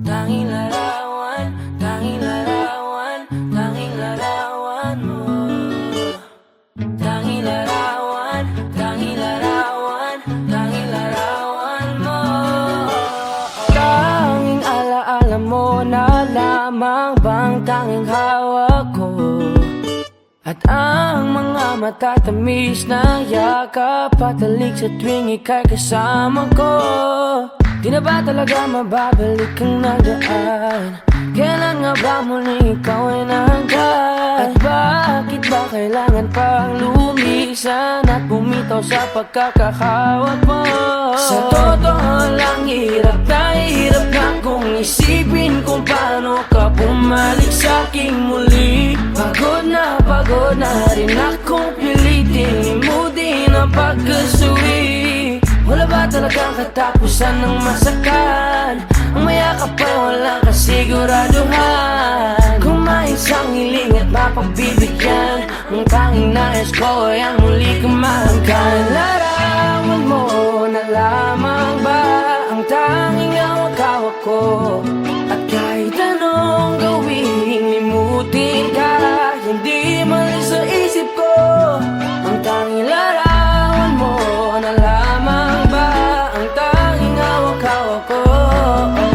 Tanging larawan, tanging larawan, tanging larawan mo. Tanging larawan, tanging larawan, tanging larawan mo. Tanging alaala mo na lamang bang tanging hawak ko. At ang mga matatamis na yakap patalik sa tuwing ika'y kasama ko. Di na ba talaga mababalik ang nagdaan? Kailan nga ba muli ikaw ay nahanggan? At bakit ba kailangan pang lumisan at bumitaw sa pagkakahawak mo? Sa totoo lang hirap na kung isipin kung paano ka bumalik sa'king muli. Pagod na rin akong pilitin limutin ang pagkasuwi. Wala ba talagang katapusan ng masakan? Ang mayakap ay walang kasiguraduhan. Kung may isang hiling at mapagbibigyan, ang tanging nais ko ay ang muli kang mahanggan. Larawan mo na lamang ba ang tanging hawak-hawak ko? At kahit anong gawin, limutin ka, hindi malis sa isip ko. Ang tanging larawan mo na lamang ba ang tanging hawak-hawak ko?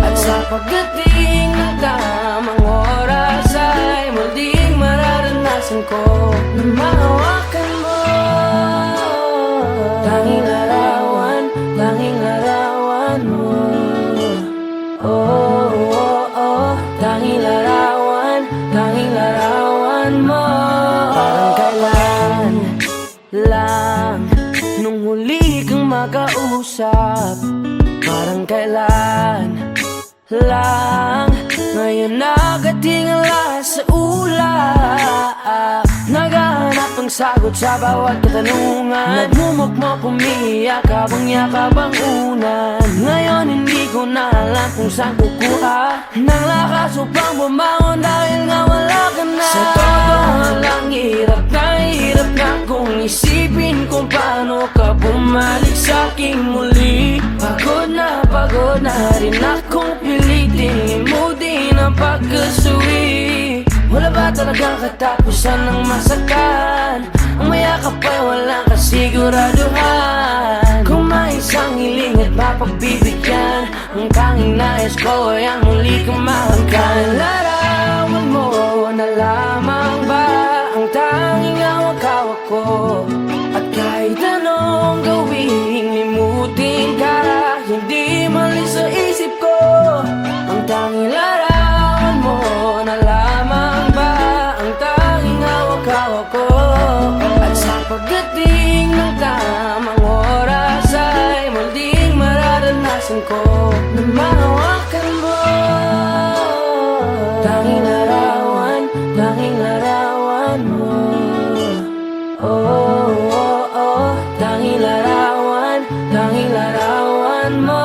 At sa pagdating ng tamang oras ay muling mararanasan ko na mahawakan mo. Tanging larawan, tanging larawan mo. Oh, oh, oh, tanging larawan, tanging larawan mo. Parang kailan lang nung huli kang makausap. Parang kailan lang ngayon nakatingala sa ulap. Naghahanap ng sagot sa bawat katanungan. Nagmumukmok umiiyak habang yakap ang unan. Ngayon hindi ko na alam kung saan kukuha ng lakas upang bumangon dahil nga wala ka na. Sa totoo lang hirap na kung isipin kung paano ka bumalik sa'king muli. Pagod na rin akong pilitin limutin ang pagkasuwi. Wala ba talagang katapusan ng masakan? Ang mayakap ay walang kasiguraduhan. Kung may isang hiling at mapagbibigyan, ang tanging nais ko ay ang muli kang mahanggan. Larawan mo na lamang ba ang tanging hawak-hawak ko? At kahit anong gawin, limutin ka, hindi malis sa isip ko. Ang tanging larawan mo na lamang ba ang tanging hawak-hawak ko? At sa pagdating ng tamang oras ay muling mararanasan ko na mahawakan mo. Tanging larawan, tanging larawan mo. Oh, oh, oh, tanging larawan, tanging larawan mo.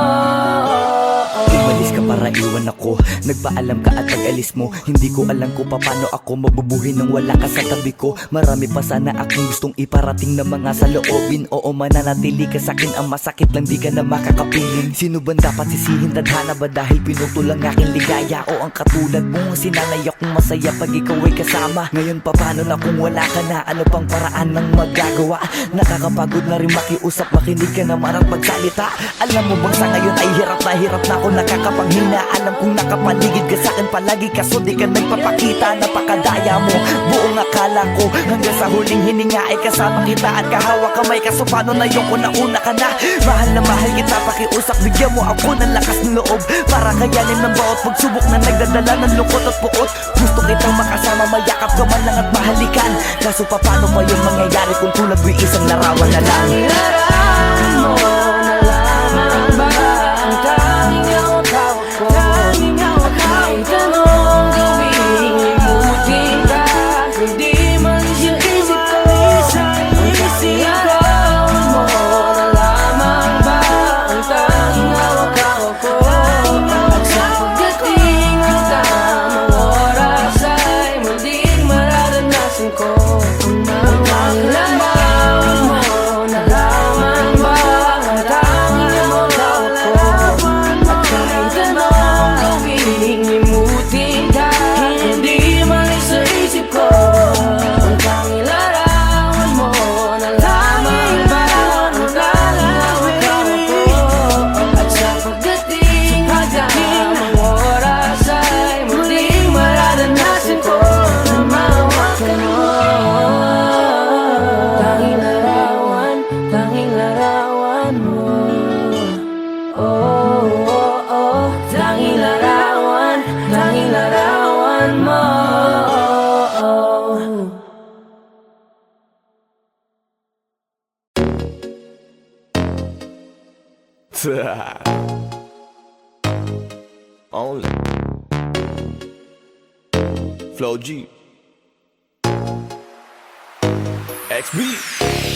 Umalis ka para iwan ako, nagpaalam ka at pag-alis mo. Hindi ko alam kung paano ako mabubuhay nang wala ka sa tabi ko. Marami pa sana akong gustong iparating na mga saloobin. Oo, mananatili ka sa'kin, ang masakit lang di ka na makakapiling. Sino ba dapat sisihin? Tadhana ba dahil pinutol ang aking ligaya? O ang katulad mong sinanay akong masaya pag ikaw ay kasama? Ngayon pa paano na kung wala ka na? Ano pang paraan ng magagawa? Nakakapagod na rin makiusap, makinig ka naman at magsalita. Alam mo bang sa ngayon ay hirap na ako nakakapanghina. Alam kong nakapaligid ka sa'kin palagi, kaso di ka nagpapakita. Napakadaya mo, buong akala ko hanggang sa huling hininga ay kasama kita at kahawak kamay. Kaso paano na yung una ka na? Mahal na mahal kita, pakiusap, bigyan mo ako ng lakas ng loob para kayanin ng bawat pagsubok na nagdadala ng lungkot at puot. Gusto kitang makasama, mayakap ka man lang at mahalikan. Kaso paano pa yung mangyayari kung tulad mo'y isang larawan na lang? Larawan mo na lamang ba ang tanging hawak-hawak ko? Kahit anong gawin, limutin ka, hindi malis yung isip ko. Ang tanging larawan mo na lamang ba ang tanging hawak-hawak ko? At sa pagdating ng tamang oras ay muling mararanasan ko ang tanging larawan mo na lamang ba ang only. Flow G. XB.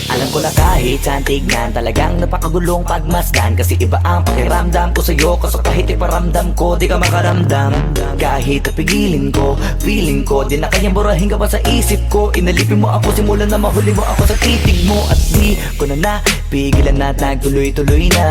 Alam ko na kahit saan tignan, talagang napakagulong pagmasdan. Kasi iba ang pakiramdam ko sa'yo, kaso kahit iparamdam ko, di ka makaramdam. Kahit napigilin ko, feeling ko, di na kayang burahin ka pa sa isip ko. Inalipin mo ako, simulan na mahuli mo ako sa titig mo. At di ko na napigilan na nagtuloy-tuloy na.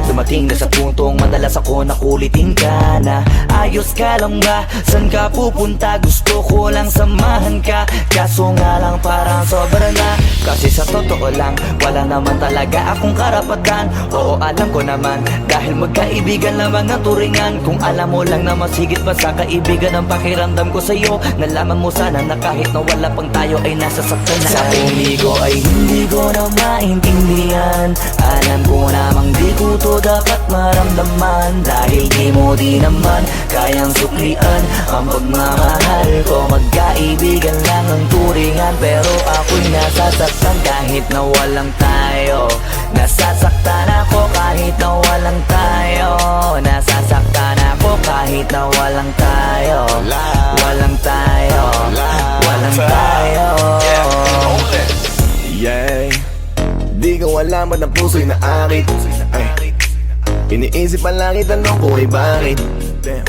Dumating na sa puntong madalas ako nakulitin ka na. Ayos ka lang ba? San ka pupunta? Gusto ko lang samahan ka. Kaso nga lang parang sobra na. Kasi sa totoo lang, wala naman talaga akong karapatan. Oo, alam ko naman, dahil magkaibigan lamang ang turingan. Kung alam mo lang na masigit pa sa kaibigan ang pakiramdam ko sa'yo, nalaman mo sana na kahit na wala pang tayo ay nasasaktan na. Sa pumigo ay hindi ko na maintindihan. Alam ko namang di ko to dapat maramdaman. Dahil di mo di naman kayang suklian ang pagmamahal ko. Magkaibigan lang ang turingan, pero ako'y nasasaktan kahit na walang tayo. Nasasaktan ako kahit na walang tayo. Nasasaktan ako kahit na walang tayo. Walang tayo. Walang tayo. Yeah. Di ko alam ba't ang puso'y naakit. Iniisip ang langit, tanong ko ay bakit. Damn.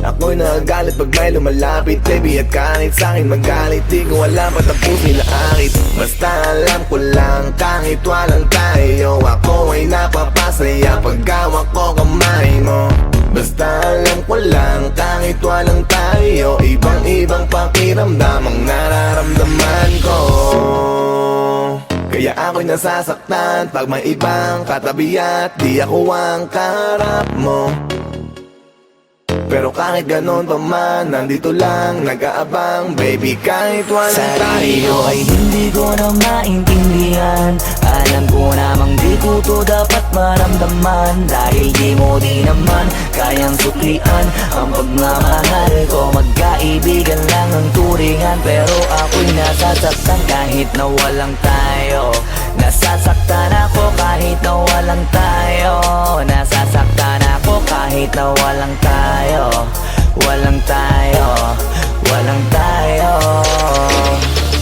Ako'y nagagalit pag may lumalapit. Baby, at kahit sa'kin magalit, di ko alam ba't ang puso'y naakit. Basta alam ko lang, kahit walang tayo, ako ay napapasaya pag hawak ko kamay mo. Basta alam ko lang, kahit walang tayo, ibang-ibang pakiramdam ang nararamdaman ko. Kaya ako'y nasasaktan pag may ibang katabi at di ako ang kaharap mo. Pero kahit ganon pa man, nandito lang, nag-aabang. Baby, kahit walang tayo ay hindi ko na maintindihan. Alam ko namang di ko to dapat maramdaman. Dahil di mo di naman kayang suklian ang pagmamahal ko. Magkaibigan lang ang turingan, pero ako'y nasasaktan kahit na walang tayo. Nasasaktan ako kahit na walang tayo. Nasasaktan ako kahit na walang tayo. Walang tayo. Walang tayo.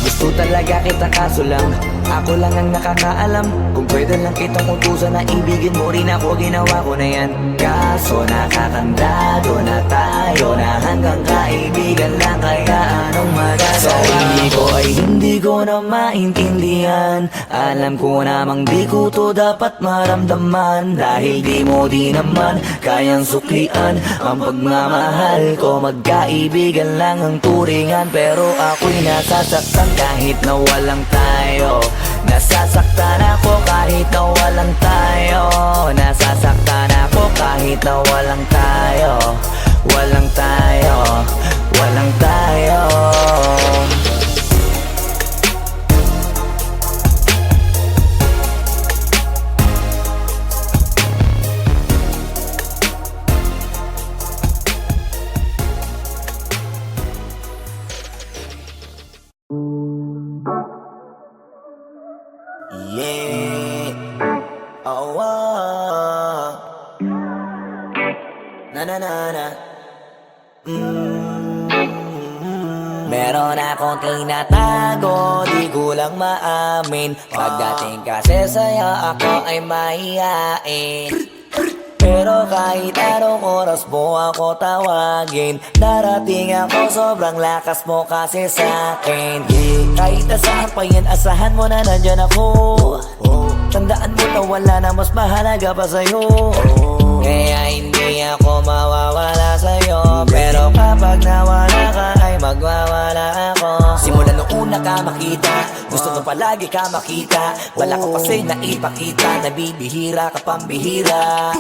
Gusto talaga kita kaso lang ako lang ang nakakaalam. Kung pwede lang kitang utusan na ibigin mo rin ako, ginawa ko na yan. Kaso nakakandado na tayo na hanggang kaibigan lang, kaya anong magagawa? Sa ko ay hindi ko na maintindihan. Alam ko namang di ko to dapat maramdaman. Dahil di mo di naman kayang suklian ang pagmamahal ko. Magkaibigan lang ang turingan, pero ako'y nasasaktan kahit na walang tayo. Nasasaktan ako kahit na walang tayo. Nasasaktan ako kahit na walang tayo. Walang tayo. Walang tayo. Yeah. Oh, na na na na. Meron akong tinatago, di ko lang maamin. Pagdating kasi sa'yo, ako ay mahihain. Pero kahit anong oras mo ako tawagin, darating ako, sobrang lakas mo kasi sa'kin. Kahit nasaan pa yan, asahan mo na nandyan ako. Tandaan mo na wala na mas mahalaga pa sa'yo. Kaya hindi ako mawawala sa'yo. Pero kapag nawala ka ay magwawala ako. Simula nung una ka makita, gusto ko palagi ka makita. Wala ko kasi naipakita, nabibihira ka pambihira.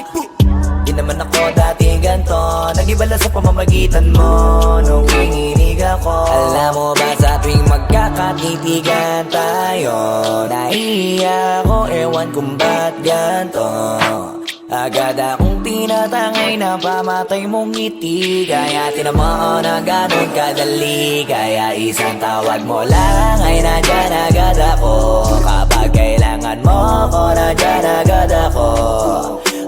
Di naman ako dati ganto, nag-iba lang sa pamamagitan mo nung kinginig ako. Alam mo ba sa tuwing magkakatitigan tayo, naiiyak ako, ewan kung ba't ganto. Agad akong tinatangay na pamatay mong ngiti. Kaya tinamaan na ganun kadali. Kaya isang tawag mo lang ay nandyan agad ako. Kapag kailangan mo ko, nandyan agad ako.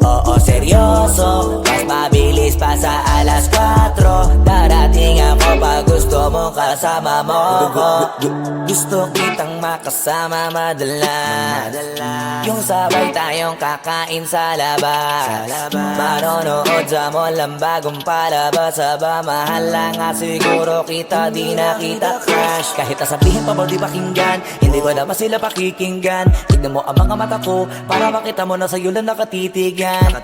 Oo, seryoso, mas mabilis pa sa alas 4. Darating ako pag gusto mo kasama mo ko. Gusto kitang makasama madalas, yung sabay tayong kakain sa labas, manonood sa mall ang bagong palabas. Aba, mahal lang nga siguro kita, di na kita crush. Kahit nasabihin pa ba di pakinggan, hindi ko naman sila pakikinggan. Tignan mo ang mga mata ko, para makita mo na sa'yo lang nakatitigan.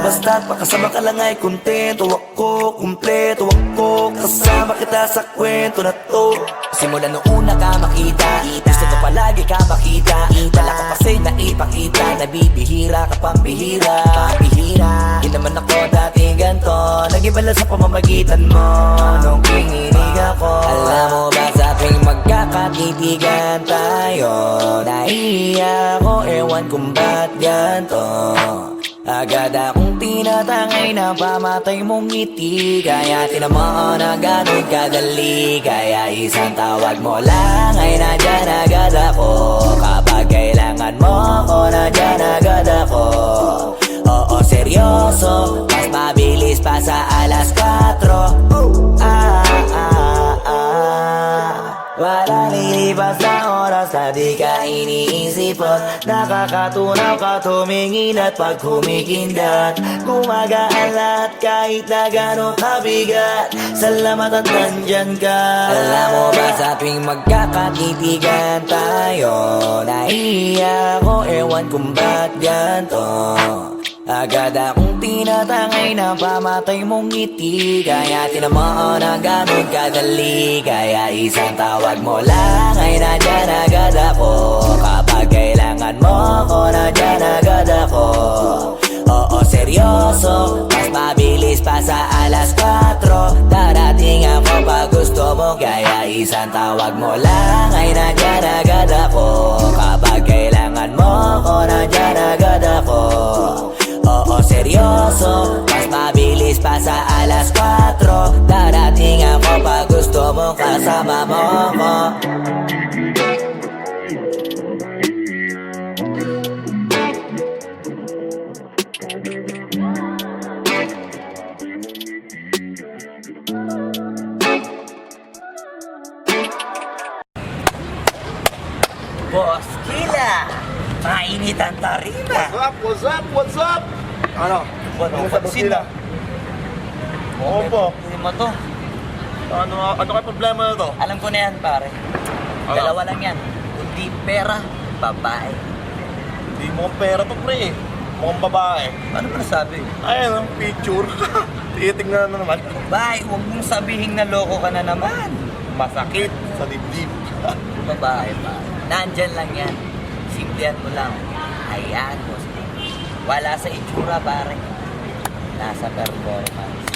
Basta't makasama ka lang ay kontento ako, kumpleto ako. Kasama kita sa kwento na to. Simula nung una ka makita, gusto ko palagi ka makita. Wala ka kasi na ipakita, nabibihira ka pang bihira. Di naman ako dati ganto, nag-ibala sa pamamagitan mo nung kininig ako. Alam mo ba sa tuwing magkakatitigan tayo, naiiyak ako, ewan kung ba't ganto. Agad akong tinatangay na pamatay mong ngiti. Kaya tinamaan na ganun kadali, kaya isang tawag mo lang ay nandyan agad ako. Kapag kailangan mo ako, nandyan agad ako. Oo, seryoso, mas mabilis pa sa alas 4. Wala lilipas na oras na di ka iniisipot. Nakakatunaw ka tumingin at pag kumikindat, gumagaan lahat kahit na gano'n kabigat. Salamat at nandyan ka. Alam mo ba sa tuwing magkakatitigan tayo, naiiyak ako, ewan kung ba't ganto. Agad akong tinatangay na pamatay mong ngiti. Kaya tinamaan na ganun kadali, kaya isang tawag mo lang ay nandyan agad ako. Kapag kailangan mo ako, nandyan agad ako. Oo, seryoso, mas mabilis pa sa alas 4. Darating ako pag gusto mo, kaya isang tawag mo lang ay nandyan agad ako. Kapag kailangan mo ako, nandyan agad ako. Oo, seryoso, mas mabilis pa sa alas 4. Darating ako pag gusto mo kasama mo ko. Boss Kila, mainit ang tarima. What's up? What's up? Ano? Ano sa busina? Oo po. Hindi mo to. Ano kayo problema na to? Alam ko na yan, pare. Ano? Dalawa lang yan. Kundi pera, babae. Hindi mo pera to, pre. Mukhang babae. Ano ba nasabi? Ayan ang picture. Titingnan na naman. Babae, huwag mong sabihin na loko ka na naman. Masakit sa dibdib. Babae pa. Nandyan lang yan. Simplihan mo lang. Ayan mo. Wala sa itsura, pare. Nasa performance.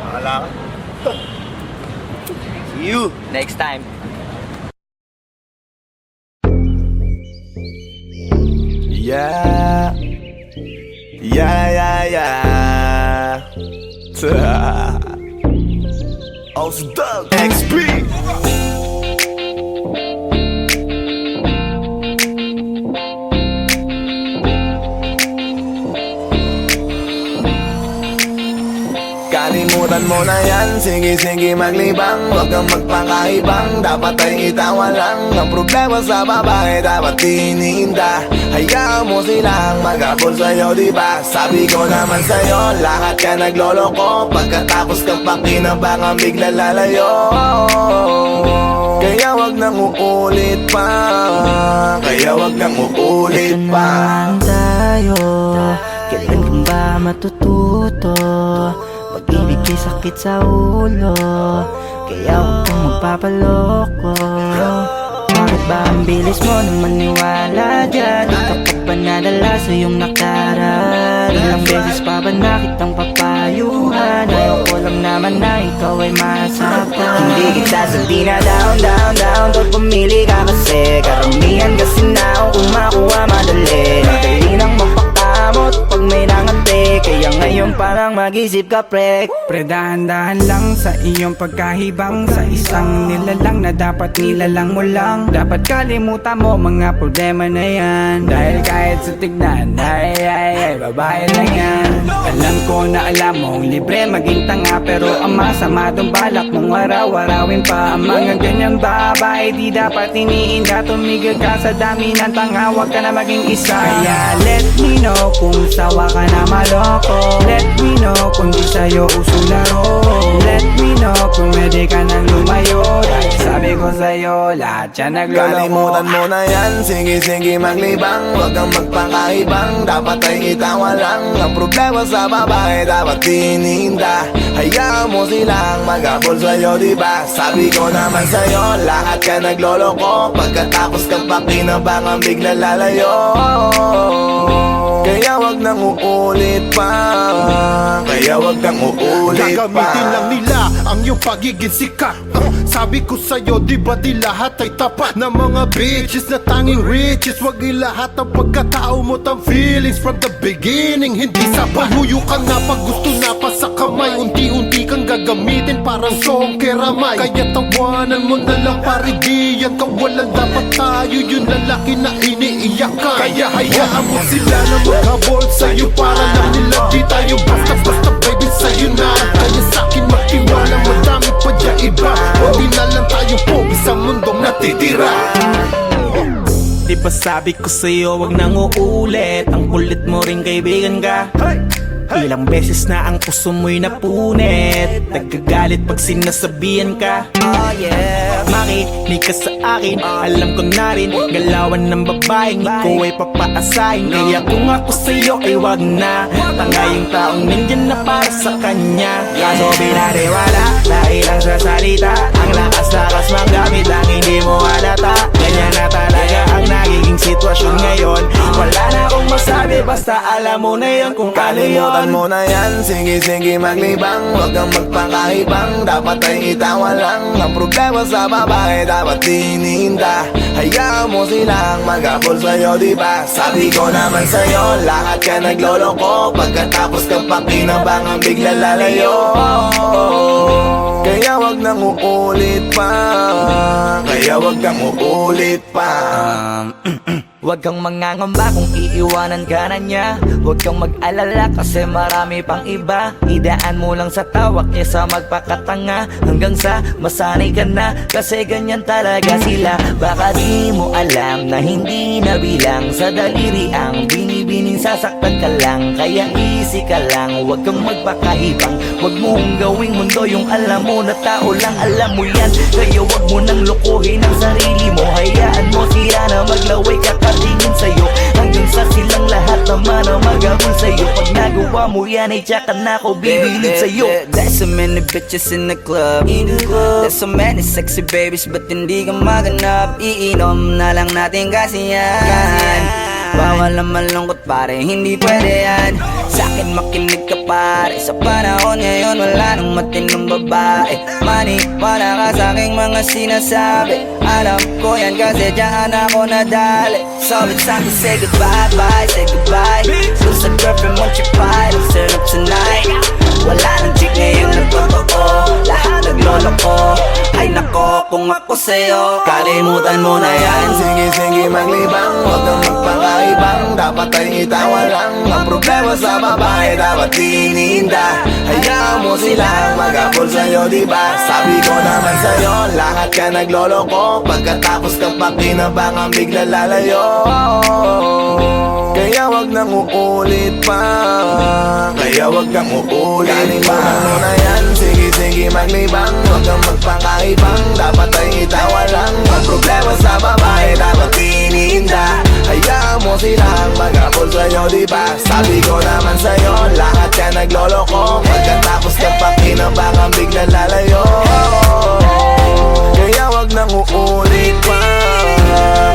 Wala ka. See you. Next time. Yeah. Ausdog XP. Kalimutan mo na yan, sige maglibang. Huwag kang magpakaibang, dapat ay itawa lang. Ang problema sa babae, dapat tinihinda. Hayaan mo silang mag-abol sa'yo, diba? Sabi ko naman sa'yo, lahat ka nagloloko. Pagkatapos kang pakinabangan, bigla lalayo. Kaya wag nang uulit pa. Kaya wag nang uulit Ito pa. naman tayo, kailan kang ba matututo? Pag-ibig ay sakit sa ulo, kaya huwag kang magpapaloko. Bakit ba ang bilis mo nang maniwala dyan? Di ka pa ba nadala sa iyong nakaraan? Ilang beses pa ba nakitang papayuhan? Ayaw ko lang naman na ikaw ay masaktan. Hindi kita sabi na down Pag pumili ka kasi karamihan kasi na kung makuha madali. Madali nang mapakamot pag may nangante. Kaya ngayon parang mag-isip ka pre. Pre, dahan-dahan lang sa iyong pagkahibang. Sa isang nilalang na dapat nilalang mo lang. Dapat kalimutan mo mga problema na yan. Dahil kahit sa tignan, ay, babae lang yan. Alam ko na alam mong libre maging tanga, pero ang masama dong balak mong araw-arawin pa. Ang mga ganyang babae di dapat iniinda. Tumigil ka sa dami ng tanga, wag ka na maging isa. Kaya let me know kung sawa ka na maloko. Let me know kung di sa'yo uso laro. Let me know kung pwede ka nang lumayo. Dahil sabi ko sa'yo, lahat yan nagloloko. Kalimutan mo na yan, sige maglibang. Huwag kang magpakaibang, dapat ay itawa lang. Ang problema sa babae, dapat tininda. Hayaan mo silang magabol sa'yo, diba? Sabi ko naman sa'yo, lahat ka nagloloko. Pagkatapos kang pakinabangan, bigla lalayo. Kaya wag nang uulit pa. Kaya wag kang uulit pa. Gagamitin lang nila ang iyong pagiging sikat. Sabi ko sa'yo, di ba di lahat ay tapat na mga bitches na tanging riches. Wag ilahat ang pagkatao mo tang feelings from the beginning. Hindi sapat, huyo ka na pag gusto na pa sa kamay. Unti-unti kang gagamitin parang song keramay. Kaya tawanan mo na lang paridiyan. Kawalan dapat tayo yung lalaki na iniiyakan. Kaya hayaan mo sila na maghabol sa'yo. Para lang nila di tayo basta-basta baby sa'yo na. Kaya sa'kin magtiwala, madami pa dyan iba. Hindi na lang tayo pogi sa mundong natitira. Di ba sabi ko sa'yo, wag nang uulit. Ang kulit mo rin kaibigan ka. Ilang beses na ang puso mo'y napunit. Nagkagalit pag sinasabihan ka. Oh yeah. Makinig ka sa akin, alam ko na rin galawan ng babaeng ikaw ay papaasahin. Kaya kung ako sa'yo ay wag na. Tanga yung taong nandyan na para sa kanya. Kaso binariwala dahil lang sa salita. Ang lakas-lakas magamit lang hindi mo halata. Ganyan na talaga ang nagiging sitwasyon ngayon. Wala na akong masabi, basta alam mo na yun kung ano yun. Kalimutan mo na yan, sige maglibang. Huwag kang magpakaibang, dapat ay itawa lang. Ang problema sa babae, dapat tininda. Hayaan mo silang magabol sa'yo, diba? Sabi ko naman sa'yo, lahat ka nagloloko. Pagkatapos kang pakinabangan, bigla lalayo. Kaya wag nang uulit pa. Kaya wag kang uulit pa. Huwag kang mangangamba kung iiwanan ka na niya. Huwag kang mag-alala kasi marami pang iba. Idaan mo lang sa tawak kesa magpakatanga. Hanggang sa masanay ka na, kasi ganyan talaga sila. Baka di mo alam na hindi nabilang sa daliri ang binibining sasaktan ka lang. Kaya easy ka lang, huwag kang magpakahibang. Huwag mong gawing mundo yung alam mo na tao lang alam mo yan. Kaya huwag mo nang lokohin ang sarili mo. Hayaan mo sila na maglaway kakatingin sa'yo. Hanggang sa silang lahat naman ang magabol sa'yo. Pag nagawa mo yan ay tsaka na ako bibilid sa'yo. There's so many bitches in the club. There's so many sexy babies, but hindi ka maganap. Iinom na lang natin kasi yan. Bawal ang malungkot pare, hindi pwede yan. Sa'kin makinig ka pare, sa panahon ngayon wala nang matinong babae. Maniwala ka sa'king mga sinasabi. Alam ko yan kasi dyan ako nadali. So it's time to say goodbye, bye, say goodbye. So sa girlfriend mo chipay, let's turn up tonight. Wala nang chick ngayon na totoo, lahat nagloloko. Ay nako, kung ako sa'yo, kalimutan mo na yan. Sige maglibang, huwag kang magpakaibang. Dapat ay itawa lang. Ang problema sa babae, dapat tininda. Hayaan mo silang magabol sa'yo, diba? Sabi ko naman sa'yo, lahat ka nagloloko. Pagkatapos kang pakinabangan, bigla lalayo. Kaya wag nang uulit pa. Kaya wag kang uulit pa. Kalimutan mo na yan, sige maglibang. Huwag kang magpakaibang, dapat ay itawa lang. Ang problema sa babae, dapat tininda. Hayaan mo silang magabol sa'yo, diba? Sabi ko naman sa'yo, lahat ka nagloloko. Pagkatapos kang pakinabangan, bigla lalayo. Kaya wag nang uulit pa.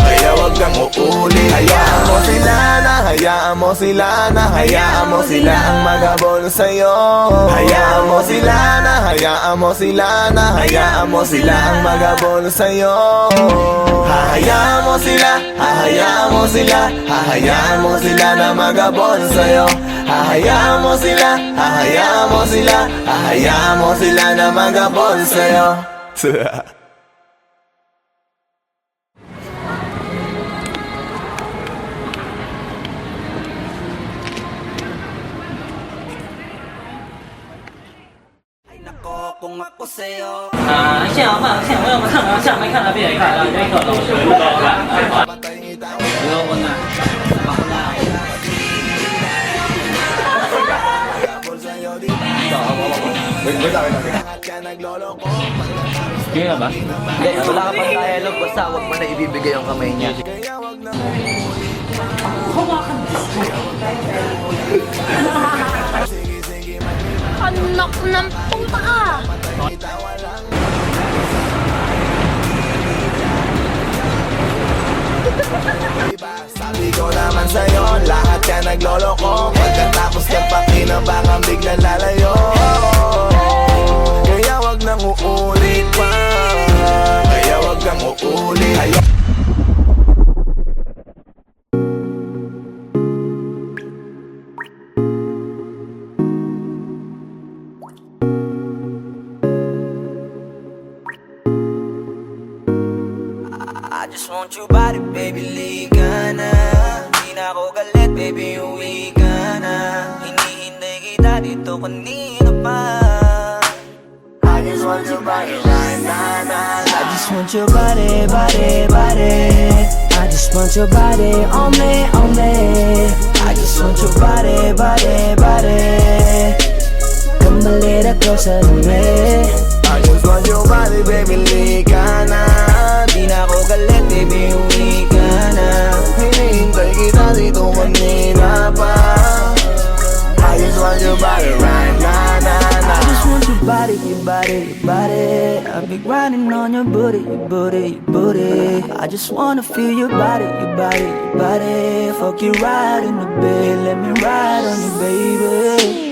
Kaya wag kang uulit. Hayaan mo sila na, hayaan mo sila na, hayaan mo sila ang magabol sa'yo. Hayaan mo sila na, hayaan mo sila na, hayaan mo sila ang magabol sa'yo. Hahayaan mo sila, hahayaan mo sila, hahayaan mo sila na magabol sa'yo. Hahayaan mo sila, hahayaan mo sila, hahayaan mo sila na mag-abol sa'yo. Kung ako sa'yo 像嘛，像我们看啊，像没看到别人看到，这个都是不高的。不要问啊。 Sige na ba? Hindi, wala ka pang dialogue. Basta huwag mo na ibibigay yung kamay niya. Anak ng puta ka! Sabi ko naman sa'yo, lahat ka nagloloko. Pagkatapos ka pakinabangan biglang lalayo. Kaya wag nang uulit pa, kaya wag kang uulit. I just want your body, baby, liga na. Di na ako galit, baby, uwi ka na. Hinihintay kita dito kanina pa. I just want your body right now, nah, I just want your body, body, body. I just want your body on me, on me. I just want your body, body, body. Come a little closer to me. I just want your body, baby, lika na. Di na ako galit, baby, uwi ka na. Hinihintay kita dito kanina pa. I just want your body right now, nah, I nah. just want your body, your body, your body. I've been grinding on your booty, your booty, your booty. I just wanna feel your body, your body, your body. Fuck you right in the bed, let me ride on you, baby.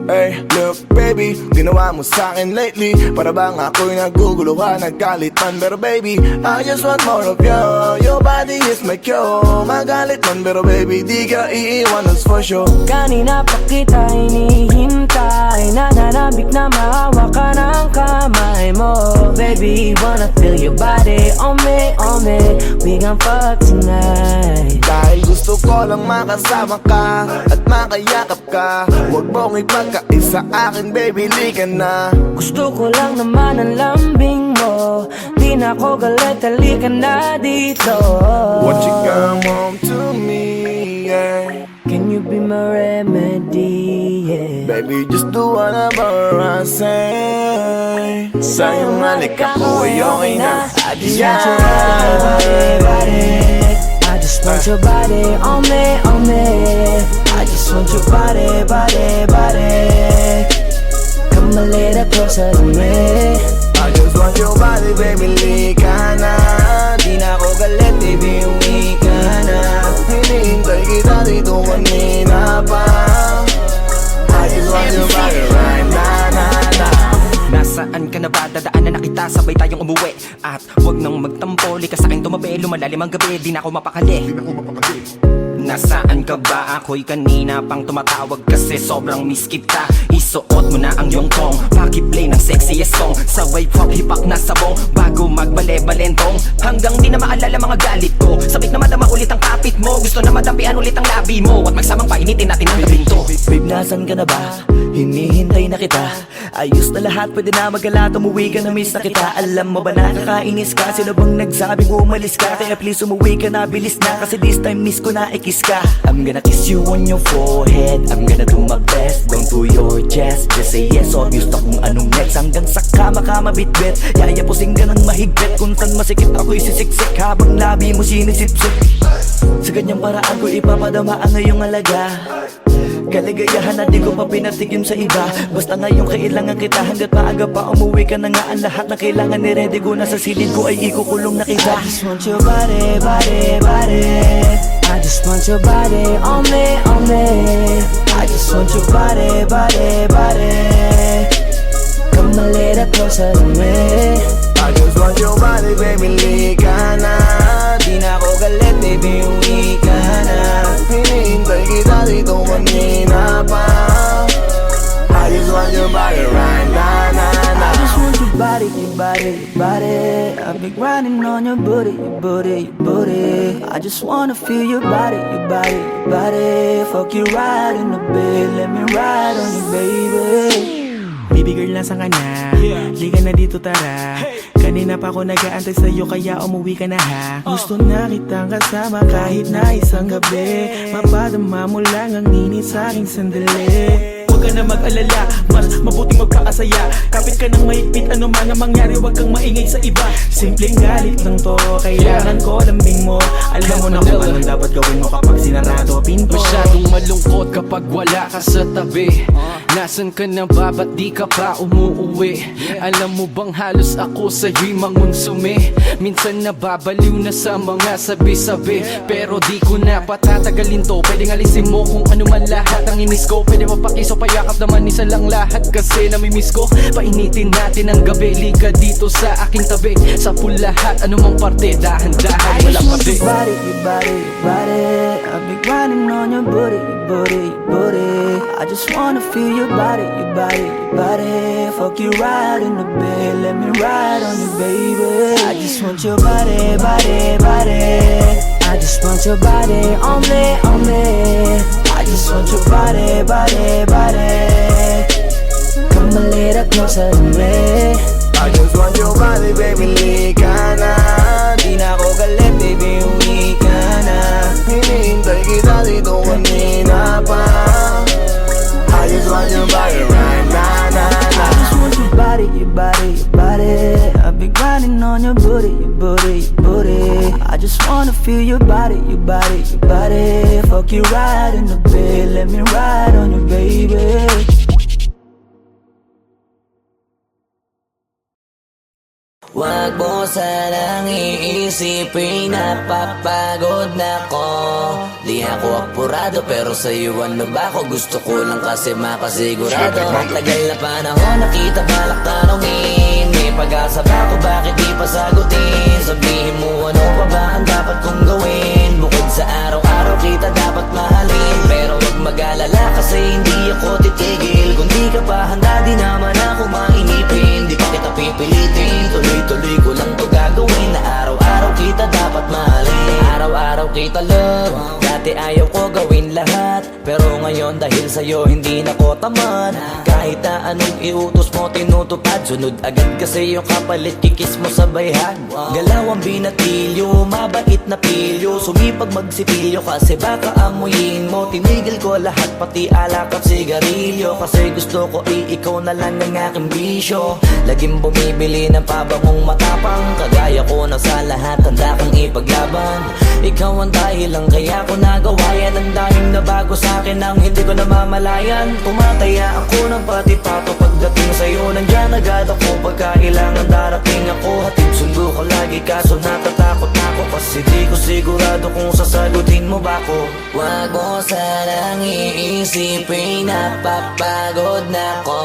Hey, look baby, ginawa mo sa'kin lately. Para bang ako'y naguguluhan, naggalit man. Pero baby, I just want more of you. Your body is my cure. Magalit man, pero baby, di ka iiwan, that's for sure. Kanina pa kita hinihintay. Nananabik na mahawa ka ng kamay mo. Baby, wanna feel your body on me, on me. We gon' fuck tonight. Dahil gusto ko lang makasama ka at makayakap ka. Huwag mong ipagkaisa akin, baby, lika na. Gusto ko lang naman ang lambing mo. Di na ako galit, halika na dito. Won't you come home to me, yeah. Can you be my remedy, yeah. Baby, just do whatever I say. Sa'yong halik ako ay okay na. I just want your body, body. I just want your body on me, on me. I just want your body, body, body. Come a little closer to me. I just want your body, baby, lika na. Di na ako galit, baby, uwi ka na. Hinihintay kita dito kanina pa. I just want your body right now, nah, nah. Nasaan ka na ba? Dadaanan na kita, sabay tayong umuwi. At wag nang magtampo, lika sa'king tumabi. Lumalalim ang gabi, di na ako mapakali. Nasaan ka ba? Ako'y kanina pang tumatawag kasi sobrang miss kita. Isuot mo na ang iyong tong, pakiplay ng sexiest song. Sabay pop hipak na sabong, bago magbale-balentong. Hanggang di na maalala mga galit ko. Sabik na madama ulit ang kapit mo. Gusto na madampian ulit ang labi mo. At magsamang painitin natin ang gabing to. Babe, nasan ka na ba? Hinihintay na kita. Ayos na lahat, pwede na magala. Umuwi ka na, miss na kita. Alam mo ba nakakainis ka? Sino bang nagsabing umalis ka? Kaya please umuwi ka na, bilis na. Kasi this time miss ko na ikis ka. I'm gonna kiss you on your forehead. I'm gonna do my best, down to your chest. Just say yes, obvious na kung anong next. Hanggang sa kama ka mabitbit. Yayapusing ka ng mahigpit. Kung saan masikip ako'y sisiksik. Habang labi mo sinisipsip. Sa ganyang paraan ko ipapadama ang iyong alaga. Kaligayahan na di ko pa pinatigim sa iba. Basta ngayon kailangan kita. Hanggat maaga pa umuwi ka na nga. Ang lahat na kailangan ni ready ko. Nasa silid ko ay ikukulong na kita. I just want your body, body, body. I just want your body on me, on me. I just want your body, body, body. Come a little closer to me. I just want your body, baby, lika na. Di Di na ako galit, baby, uwi ka na. Hinihintay kita dito kanina pa. I just want your body right now, I just want your body, your body, your body. I've been grinding on your booty, your booty, your booty. I just wanna feel your body, your body, your body. Fuck you right in the bed, let me ride on you, baby. Baby girl, nasa ka na? Liga na dito, tara. Kanina pa ako nag-aantay sa'yo, kaya umuwi ka na ha. Gusto na kitang kasama kahit na isang gabi. Mapadama mo lang ang init sa'king sandali. Huwag ka na mag-alala, mas mabuting magpakasaya. Kapit ka ng mahigpit, ano man ang mangyari, huwag kang maingay sa iba. Simpleng galit lang to, kailangan ko lambing mo. Alam mo na kung anong dapat gawin mo kapag sinarado pinto. Masyadong malungkot kapag wala ka sa tabi. Nasaan ka na ba, ba't di ka pa umuuwi? Alam mo bang halos ako sa'yo'y mangunsumi? Minsan nababaliw na sa mga sabi-sabi, pero di ko na patatagalin to. Pwedeng alisin mo kung ano man lahat ang inis ko. Pwede mapakiso, payakap naman isa lang lahat, kasi namimiss ko. Painitin natin ang gabi, liga dito sa aking tabi. Sa lahat, anumang parte, dahan-dahan, walang pabi. Your body, your body, your body. I've been grinding on your booty, your booty, your booty. I just wanna feel your body, your body, your body. Fuck you right in the bed, let me ride on you, baby. I just want your body, body, body. I just want your body on me, on me. I just want your body, body, body. Come a little closer to me. I just want your body, baby, lika na. Di na ako galit, baby, uwi ka na. Hinihintay kita dito kanina pa. I just want your body right now, I just want your body, your body, your body. I've been grinding on your booty, your booty, your booty. I just wanna feel your body, your body, your body. Fuck you right in the bed, let me ride on you, baby. Wag mo sanang iisipin, napapagod na ko. Di ako apurado, pero sa'yo ano ba ako? Gusto ko lang kasi makasigurado. Matagal na panahon, nakita balak tanongin. May pag-asa ba ako, bakit di pa sagutin? Sabihin mo ano pa ba ang dapat kong gawin? Bukod sa araw-araw kita dapat mahalin, pero wag mag-alala kasi hindi ako titigil. Kung di ka pa handa, di naman ako mainipin. Di pa kita pipilitin, tuloy-tuloy ko lang to gagawin. Na araw-araw kita dapat mahalin, araw-araw kita love. Dati ayaw ko gawin lahat, pero ngayon dahil sa'yo hindi na ko tamad. Kahit na anong iutos mo tinutupad, sunod agad kasi yung kapalit, kikis mo sa bayhan. Galaw ang binatilyo, mabait na pilyo. Sumipag magsipilyo kasi baka amuyin mo. Tinigil ko lahat pati alak at sigarilyo, kasi gusto ko ikaw na lang ang aking bisyo. Laging bumibili ng pabangong matapang, kagaya ko na sa lahat handa kong ipaglaban. Ikaw ang dahilan kaya ko nagawa yan. Ang daming nabago sa'kin ang hindi ko namamalayan. Tumataya ako ng pati-pato pagdating sa'yo. Nandiyan agad ako pagka kailangan darating ako. Hatid sundo ka lagi kaso natatakot ako, kasi di ko sigurado kung sasagutin mo ba ko. Wag mo sanang iisipin, napapagod na ko.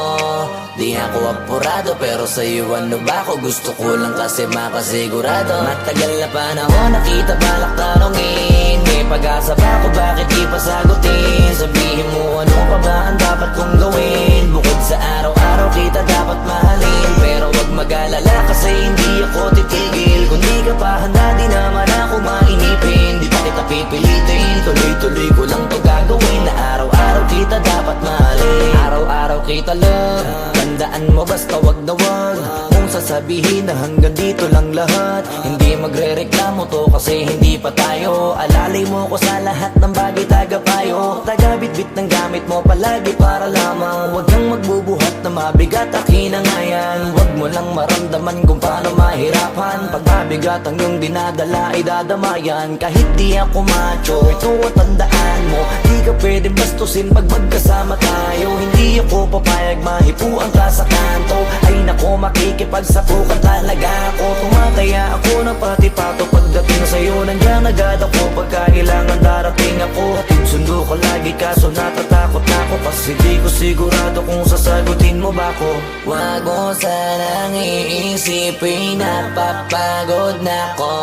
Di ako apurado, pero sa'yo ano ba ako? Gusto ko lang kasi makasigurado. Matagal na panahon, nakita balak tanongin. May pag-asa ba ako, bakit di pa sagutin? Sabihin mo ano pa ba ang dapat kong gawin? Bukod sa araw-araw kita dapat mahalin, pero wag mag-alala kasi hindi ako titigil. Kung di ka pa handa, di naman ako mainipin. Di pa kita pipilitin, tuloy-tuloy ko lang to gagawin. Na araw-araw kita dapat mahalin, araw-araw kita love. Tandaan mo basta wag na wag kung sasabihin na hanggang dito lang lahat. Hindi magre-reklamo to kasi hindi pa tayo. Alalay mo ko sa lahat ng bagay, tagapayo. Tagabitbit ng gamit mo palagi para lamang. Wag kang magbubuhat na mabigat, akin na nga yan. Wag mo lang maramdaman kung paano mahirapan. Pag mabigat ang iyong dinadala ay dadamayan. Kahit di ako macho, ito at tandaan mo, di ka pwede bastusin pag magkasama tayo. Hindi ako papayag mahipuan ka sa kanto. Ay nako, makikipagsapukan talaga ako. Tumataya ako ng pati-pato pagdating sa'yo. Nandiyan agad ako pagka kailangan darating ako. Hatid sundo ko lagi kaso natatakot na ako, kasi di ko sigurado kung sasagutin mo ba ko. Wag mo sanang iisipin, napapagod na ko.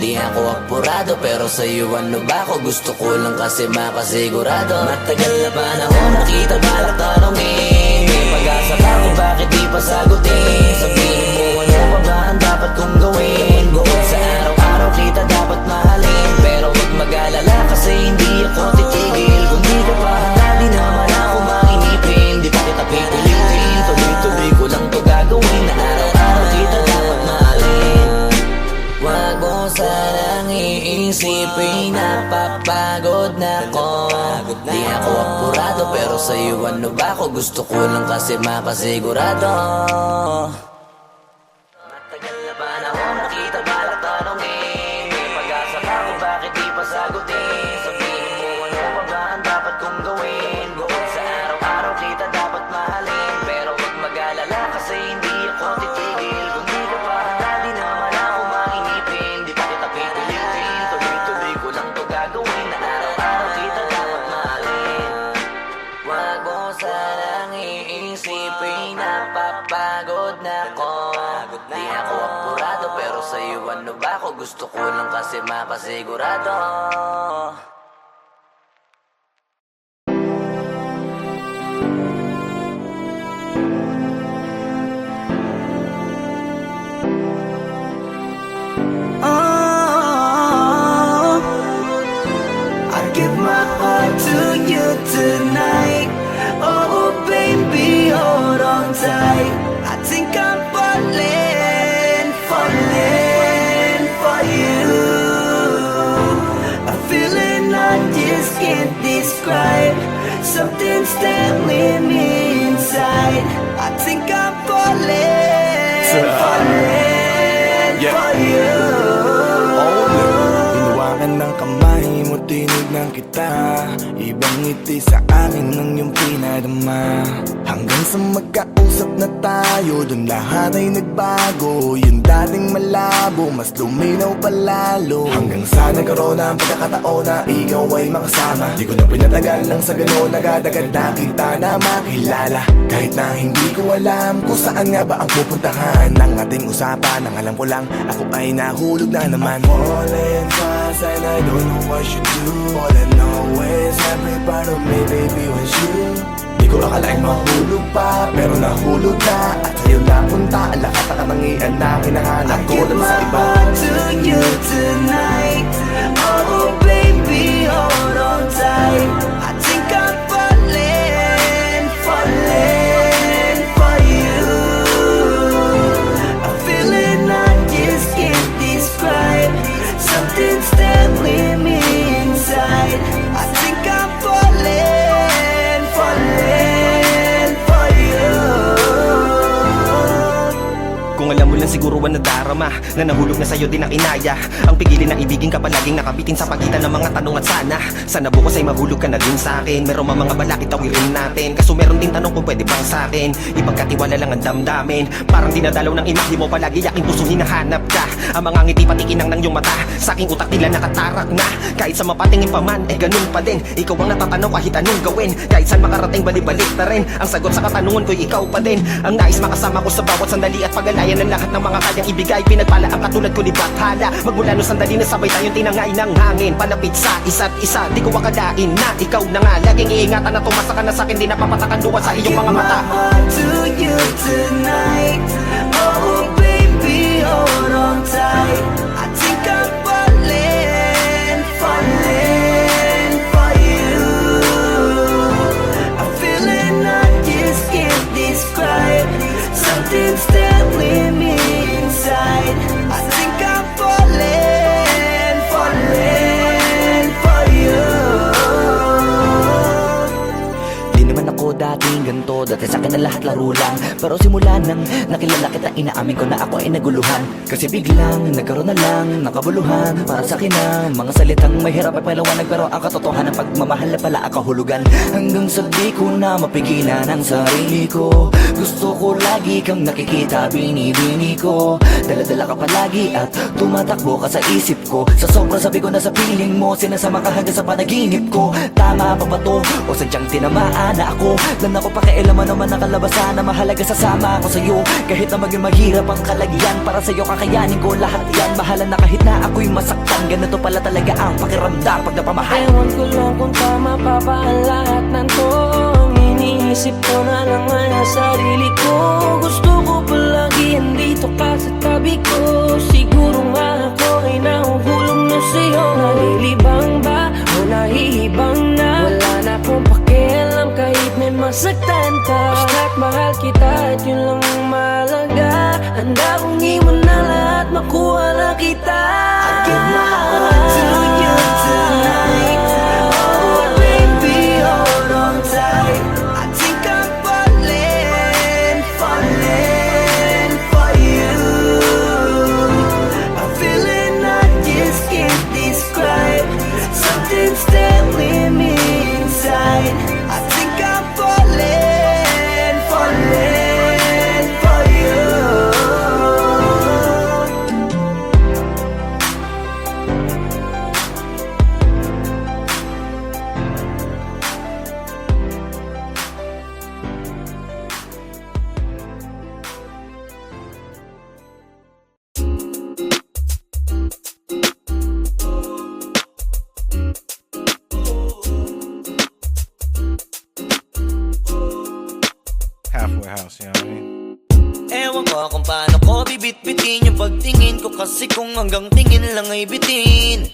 Di ako apurado pero sa'yo ano ba ako? Gusto ko lang kasi makasigurado. Matagal na panahon nakita balak tanongin, may pag-asa ba kung bakit di pa sagutin? Sabihin mo ano pa ba ang dapat kong gawin? Bukod sa araw-araw kita dapat mahalin, pero huwag mag-alala kasi hindi ako titigil. Kung di ka pa handa di naman ako makinipin, di pa kita pipilitin, tuloy-tuloy ko lang to gagawin. Na araw-araw kita dapat mahalin. Wag mo sanang iisipin napapagod na ko. Di ako apurado pero sa'yo ano ba ako? Gusto ko lang kasi makasigurado. Matagal na panahon nakita balak tanongin, may pag-asa ba kung bakit di pa sagutin? Sabihin mo ano pa ba ang dapat kong gawin? Bukod sa araw-araw kita dapat mahalin, pero huwag mag-alala kasi hindi ako titigil. Kung di ka pa handa di naman ako makinipin, di pa kita pipilitin, tuloy-tuloy ko lang to gagawin. Na araw-araw kita dapat mahalin. Wag mo sanang iisipin napapagod na ko. Di ako apurado pero sa'yo ano ba ako? Gusto ko lang kasi makasigurado. Oh, I give my heart to you tonight. Oh baby, hold on tight. I think I'm falling for you. A feeling I just can't describe. Something's telling me inside. I think I'm falling for you. Hinawakan ng kamay mo, tinignan kita. Ibang ngiti sa akin ng iyong pinadama. Hanggang sa magkausap na tayo, dun lahat ay nagbago. Yung dating malabo, mas luminaw palalo. Hanggang sa nagkaroon na ang pagkakataon na ikaw ay makasama. Di ko na pinatagal lang sa gano'n, agad-agad na kita na makilala. Kahit na hindi ko alam kung saan nga ba ang pupuntahan ng ating usapan. Ang alam ko lang, ako ay nahulog na naman. I'm falling fast and I don't know what you do. All I know is every part of me, baby, was you. Di ko akalaing mahulog pa, pero nahulog na. At sa'yo napunta ang lahat ng katangian na hinahanap ko lang sa iba. I give my heart to you tonight. Oh baby, hold on tight. I think I'm falling for you. A feeling I just can't describe. Something's telling me inside. I think I'm falling for you. Kung alam mo lang siguro ang nadarama na nahulog na sa'yo din ang inaya. Ang pigilin na ibigin ka palaging nakabitin sa pagitan ng mga tanong at sana bukas ay mahulog ka na din sa'kin. Meron mga balakid tawirin natin, kaso meron din tanong kung pwede bang sa'kin ipagkatiwala lang ang damdamin. Parang dinadalaw ng imahe mo, palagi aking puso hinahanap ka. Ang mga ngiti patikinang ng iyong mata, sa aking utak tila nakatarak na. Kahit sa mapatingin pa man, ganun pa din. Ikaw ang natatanaw kahit anong gawin. Kahit saan makarating balibalik na rin. Ang sagot sa katanungan ko'y ikaw pa din. Ang nais makasama ko sa bawat sandali at pag-alayan ng lahat ng mga kayang ibigay. Pinagpala ang katulad ko ni Bathala. Magmula no sandali na sabay tayong tinangay ng hangin. Palapit sa isa't isa, di ko akalain na ikaw na nga. Laging iingatan na tumasa ka na sa'kin, di napapatakan duwa sa iyong mga mata. I give my heart to you tonight. Oh baby, hold on tight. I think I'm falling for you. A feeling I just can't describe. Something's telling me inside. I think I'm falling for you. Di naman ako dating ganito, dati sa'kin na lahat laro lang. Pero simula nang nakilala kita, inaamin ko na ako ay naguluhan. Kasi biglang nagkaroon na lang ng kabuluhan. Para sa'kin ang mga salitang mahirap ay palawanag, pero ang katotohanan pagmamahal na pala ang kahulugan. Hanggang sa di ko na mapigilan ang sarili ko. Gusto ko lagi kang nakikita, binibini ko. Dala-dala ka palagi at tumatakbo ka sa isip ko. Sa sobrang sabi ko na sa piling mo, sinasama ka hanggang sa panaginip ko. Tama pa ba to? O sadyang tinamaan na ako? Lan ako pakialaman man naman ang kalabasan na mahalaga sasama ako sa'yo. Kahit na maging mahirap ang kalagyan, para sa'yo kakayanin ko lahat yan. Bahala na kahit na ako'y masaktan, ganito pala talaga ang pakiramdam pag napamahal. Ewan ko lang kung tama pa ba ang lahat ng to. Iniisip ko na lang ang sarili ko. Gusto ko palagi andito ka sa tabi ko. Siguro nga ako ay nahuhulog na sa'yo. Nalilibang ba o nahihibang na? Wala na akong pakialam kahit may masaktan ka. Basta't mahal kita at yun lang ang mahalaga. Handa kong iwan na lahat, makuha lang kita. I give my heart to you tonight. Oh baby, hold on tight. I think I'm falling, falling for you. I'm feeling I just can't describe. Something's telling me inside. I think I'm falling, falling for you. Halfway house, you know what I mean? Ewan ko kung paano ko bibit-bitin yung pagtingin ko, kasi kung hanggang tingin lang ay bitin.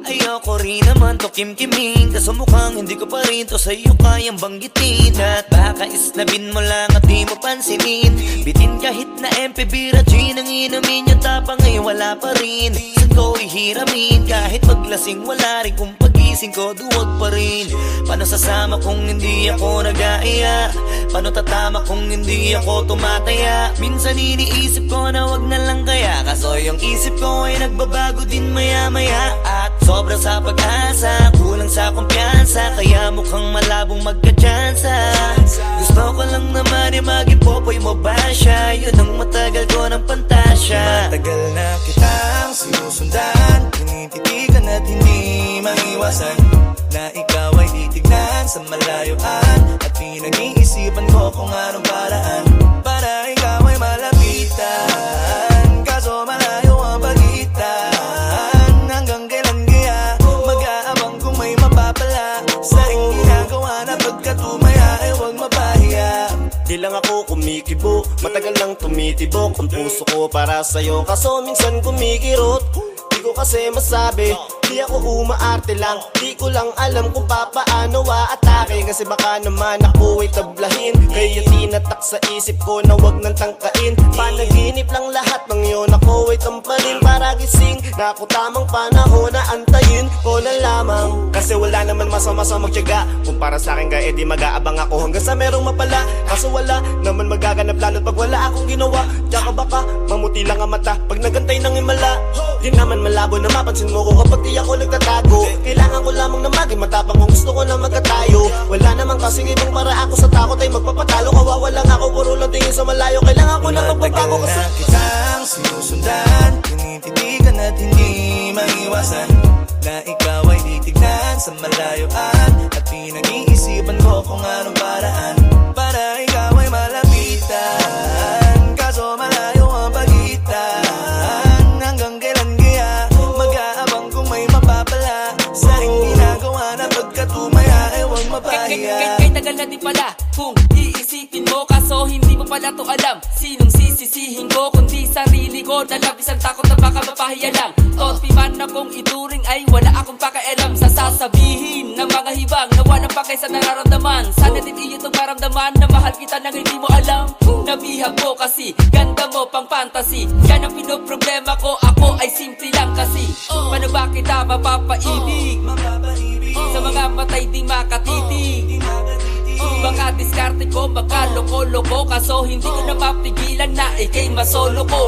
Ayoko rin naman to kim-kiming, kaso mukhang hindi ko pa rin to sa'yo kayang banggitin. At baka isnabin mo lang at di mo pansinin. Bitin kahit na MP, bira, gin ang inumin. Yung tapang ay wala pa rin. Saan ko ihiramin? Kahit paglasing wala rin. Kung pagising ko duwag pa rin. Paano sasama kung hindi ako nag-aaya? Paano tatama kung hindi ako tumataya? Minsan iniisip ko na wag na lang kaya, kaso yung isip ko ay nagbabago din maya-maya. At sobra sa pag-asa, kulang sa kumpiyansa, kaya mukhang malabong magka-tsansa. Gusto ko lang naman yung mag-ipopoy mo ba siya? Yun ang matagal ko ng pantasya. Matagal na kitang sinusundan, tinititigan at hindi maiwasan na ikaw ay titignan sa malayuan. At pinag-iisipan ko kung anong paraan para ikaw ay malapitan. Kaso malayo ang pagitan, hanggang kailan kaya mag-aabang kung may mapapala sa iyong ginagawa na pagkatumaya ay huwag mapahiya. Di lang ako kumikibo, matagal lang tumitibok ang puso ko para sa'yo, kaso minsan kumikirot. Di ko kasi masabi, di ako umaarte lang. Di ko lang alam kung papaano aatake, kasi baka naman ako ay tablahin. Kaya tinatak sa isip ko na wag nang tangkain. Panaginip lang lahat ng yun, ako ay tamparin para gising na ako tamang panahon na antayin ko na lamang. Kasi wala naman masama sa magtiyaga, kung para sa akin kaya edi mag-aabang ako hanggang sa merong mapala. Kaso wala naman magaganap lalo't pag wala akong ginawa. Tsaka baka mamuti lang ang mata pag nagantay ng himala. Di naman malabo na mapansin mo ko kapag di ako nagtatago. Kailangan ko lamang na maging matapang kung gusto ko na magkatayo. Wala naman kasing ibang para ako sa takot ay magpapatalo. Kawawa lang ako, puro lang tingin sa malayo. Kailangan ko na magbabago kasi kitang sinusundan, tinititigan at hindi maiwasan na ikaw ay titignan sa malayuan. At pinag-iisipan ko kung anong paraan para ikaw ay malapitan. Kaso malayo ang pagitan, hanggang kailan kaya mag-aabang kung may mapapala sa iyong ginagawa na pagkatumaya ay huwag mapahiya. Kay tagal na din pala kung iisipin mo, kaso hindi mo pala to alam. Sinong sisisihin ko kundi sarili ko, na labis ang takot na baka mapahiya lang. Topi man akong ituring ay wala akong pakialam sa sasabihin ng mga hibang na walang pakay sa nararamdaman. Sana din iyo itong maramdaman na mahal kita nang hindi mo alam. Nabihag mo kasi ganda mo pang fantasy, yan ang pinoproblema ko, ako ay simple lang kasi. Paano ba kita mapapaibig sa mga matay di makatitig? Baka diskarte ko, baka loko-loko, kaso hindi ko na mapigilan na ikay masolo ko.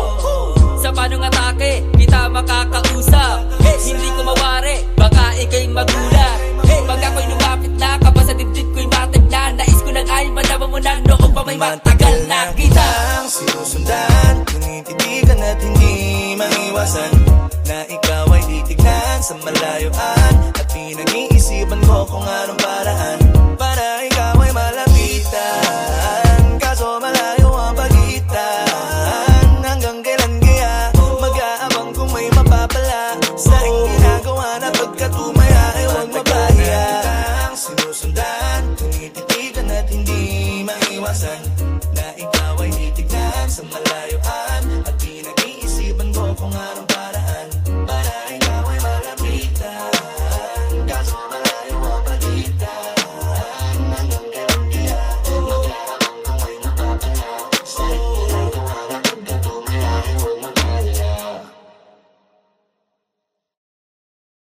Sa panong atake, kita makakausap, hindi ko mawari, baka ikay magulat. Pag ako'y lumapit na, kaba sa dibdib ko'y matig na. Nais ko lang ay malaman mo na noong pa may matagal na kita. Sinusundan, tinititigan at hindi maiwasan na ikaw ay titignan sa malayuan. At pinag-iisipan ko kung anong paraan para ikaw ay malapitan. iwasan